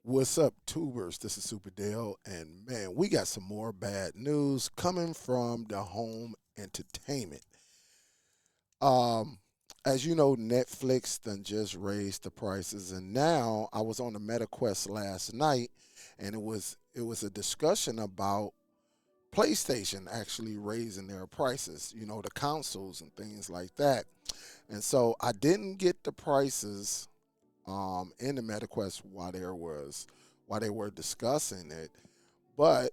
What's up, tubers? This is Superdell, and man, we got some more bad news coming from the home entertainment. Um, as you know, Netflix done just raised the prices, and now I was on the MetaQuest last night, and it was a discussion about PlayStation actually raising their prices. You know, the consoles and things like that. And so I didn't get the prices in the MetaQuest while they were discussing it. But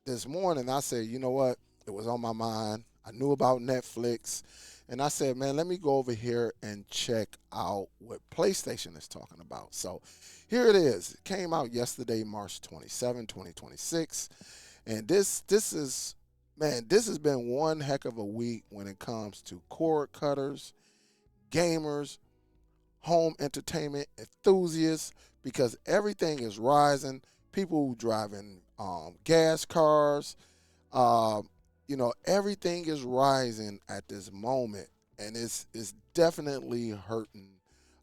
this morning I said, you know what? It was on my mind. I knew about Netflix, and I said, man, let me go over here and check out what PlayStation is talking about. So here it is. It came out yesterday, March 27, 2026, and this is man, this has been one heck of a week when it comes to cord cutters, gamers, home entertainment enthusiasts because everything is rising. People driving gas cars, everything is rising at this moment, and it's definitely hurting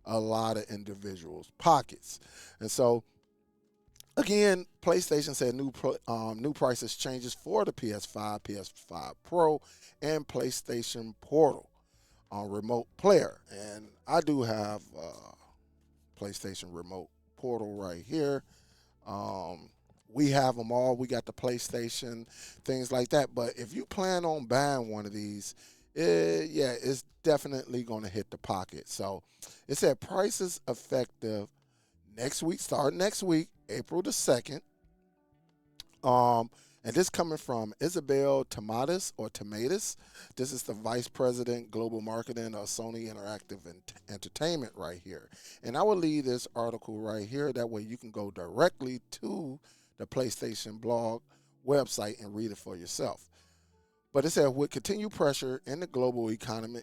a lot of individuals' pockets. And so again, PlayStation said new prices changes for the PS5, PS5 Pro, and PlayStation Portal on remote player. And I do have PlayStation Remote Portal right here. Um, we have them all. We got the PlayStation, things like that. But if you plan on buying one of these, yeah, it's definitely going to hit the pocket. So it said prices effective next week, starting next week, April the 2nd. Um, and this coming from Isabel Tomatis. This is the Vice President Global Marketing of Sony Interactive Entertainment right here. And I will leave this article right here. That way you can go directly to the PlayStation blog website and read it for yourself. But it said with continued pressure in the global economy,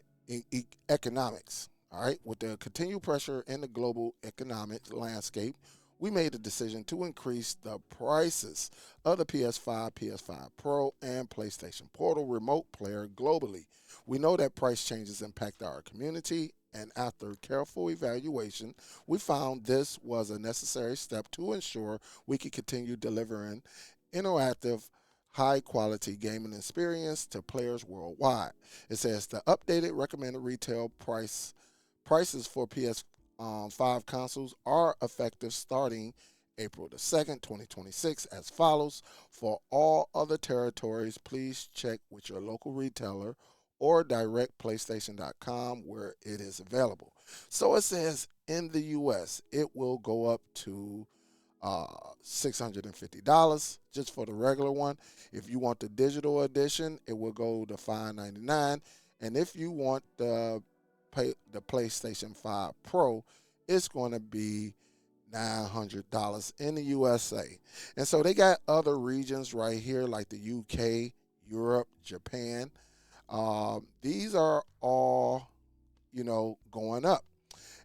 economics, all right, with the continued pressure in the global economic landscape, we made a decision to increase the prices of the PS5, PS5 Pro, and PlayStation Portal remote player globally. We know that price changes impact our community, and after careful evaluation, we found this was a necessary step to ensure we could continue delivering interactive, high quality gaming experience to players worldwide. It says the updated recommended retail prices for PS5 consoles are effective starting April the 2nd, 2026, as follows. For all other territories, please check with your local retailer or direct PlayStation.com where it is available. So it says in the US, it will go up to uh, $650 just for the regular one. If you want the digital edition, it will go to $599. And if you want the PlayStation 5 Pro, it's going to be $900 in the USA. And so they got other regions right here like the UK, Europe, Japan. These are all, going up.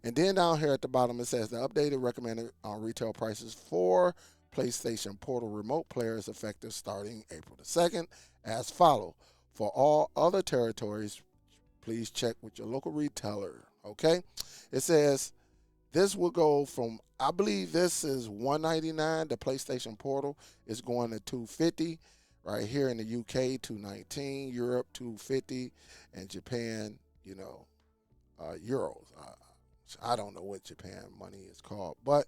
And then down here at the bottom, it says the updated recommended retail prices for PlayStation Portal remote players effective starting April the 2nd as follow. For all other territories, please check with your local retailer. Okay? It says this will go from, I believe this is $199. The PlayStation Portal is going to $250. Right here in the UK, $219, Europe $250, and Japan, euros. I don't know what Japan money is called, but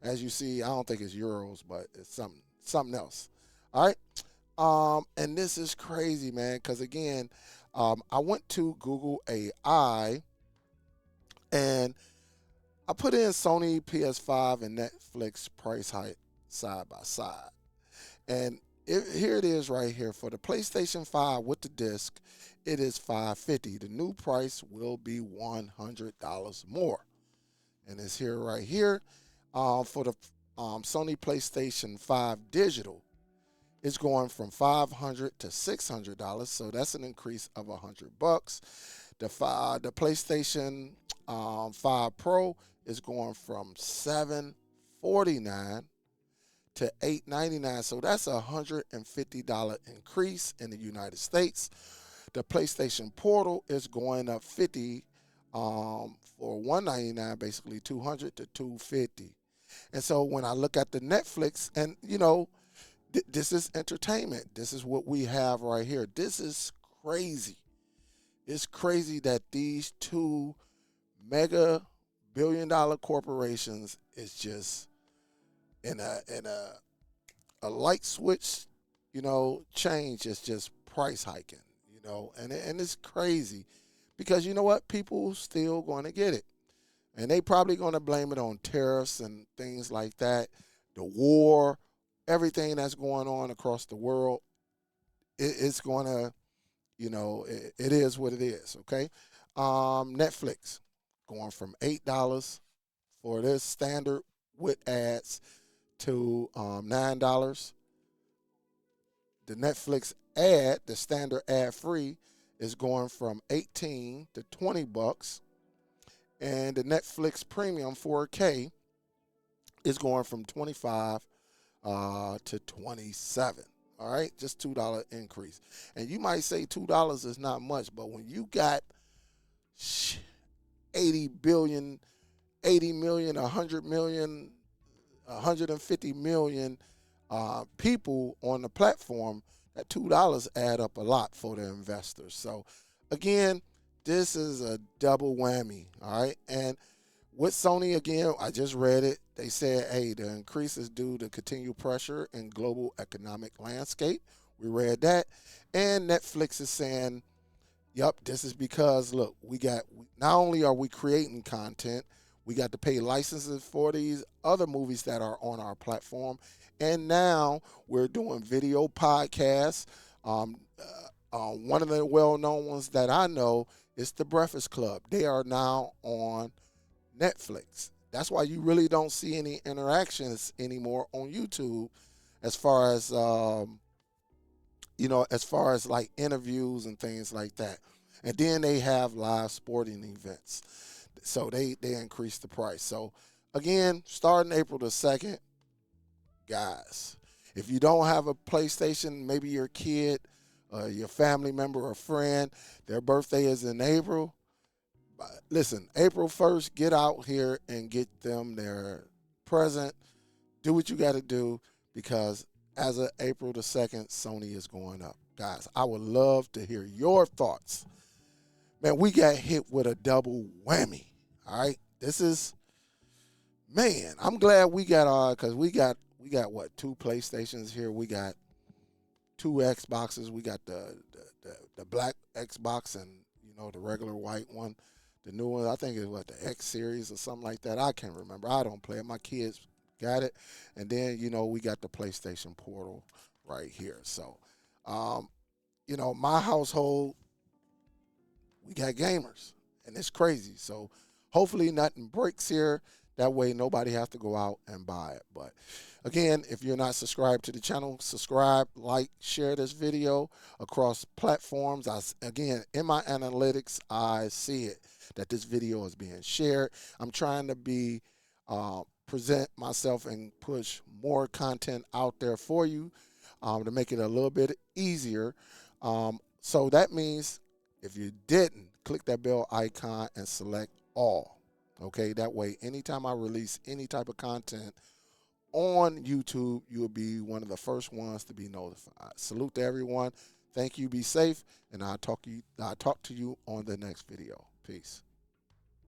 as you see, I don't think it's euros, but it's something else. All right. And this is crazy, man, because again, I went to Google AI and I put in Sony PS5 and Netflix price hike side by side, and here it is right here for the PlayStation 5 with the disc. It is $550. The new price will be $100 more, and it's here right here. For the Sony PlayStation 5 digital, it's going from $500 to $600, so that's an increase of $100. The PlayStation 5 Pro is going from $749 to $899, so that's a $150 increase in the United States. The PlayStation Portal is going up 50 for $199, basically 200 to 250. And so when I look at the Netflix, and this is entertainment. This is what we have right here. This is crazy. It's crazy that these two mega billion-dollar corporations is just in a light switch, change is just price hiking, and it's crazy because you know what? People still going to get it. And they probably going to blame it on tariffs and things like that, the war, everything that's going on across the world. It's going to, it is what it is. Okay, Netflix going from $8 for this standard with ads to $9. The Netflix ad, the standard ad free, is going from 18 to $20, and the Netflix Premium 4K is going from 25 to 27. All right, just $2 increase. And you might say $2 is not much, but when you got 80 billion, 80 million, 100 million, 150 million people on the platform, that $2 add up a lot for the investors. So again, this is a double whammy. All right, and with Sony, again, I just read it. They said, hey, the increase is due to continued pressure in global economic landscape. We read that. And Netflix is saying, yep, this is because, look, not only are we creating content, we got to pay licenses for these other movies that are on our platform. And now we're doing video podcasts. One of the well-known ones that I know is The Breakfast Club. They are now on Netflix. That's why you really don't see any interactions anymore on YouTube, as far as like interviews and things like that. And then they have live sporting events, so they increase the price. So again, starting April the 2nd, guys, if you don't have a PlayStation, maybe your kid, your family member or friend, their birthday is in April. Listen, April 1st, get out here and get them their present. Do what you got to do, because as of April the 2nd, Sony is going up. Guys, I would love to hear your thoughts. Man, we got hit with a double whammy. All right. I'm glad we got because we got what, 2 PlayStations here. We got 2 Xboxes. We got the black Xbox and, the regular white one. The new one, I think is what, the X series or something like that. I can't remember. I don't play it. My kids got it. And then, we got the PlayStation Portal right here. So, my household, we got gamers, and it's crazy. So hopefully nothing breaks here. That way nobody has to go out and buy it. But again, if you're not subscribed to the channel, subscribe, like, share this video across platforms. Again, in my analytics, I see it that this video is being shared. I'm trying to present myself and push more content out there for you, to make it a little bit easier. So that means if you didn't, click that bell icon and select all. Okay, that way anytime I release any type of content on YouTube, you'll be one of the first ones to be notified. Salute to everyone. Thank you. Be safe, and I'll talk to you on the next video. Peace.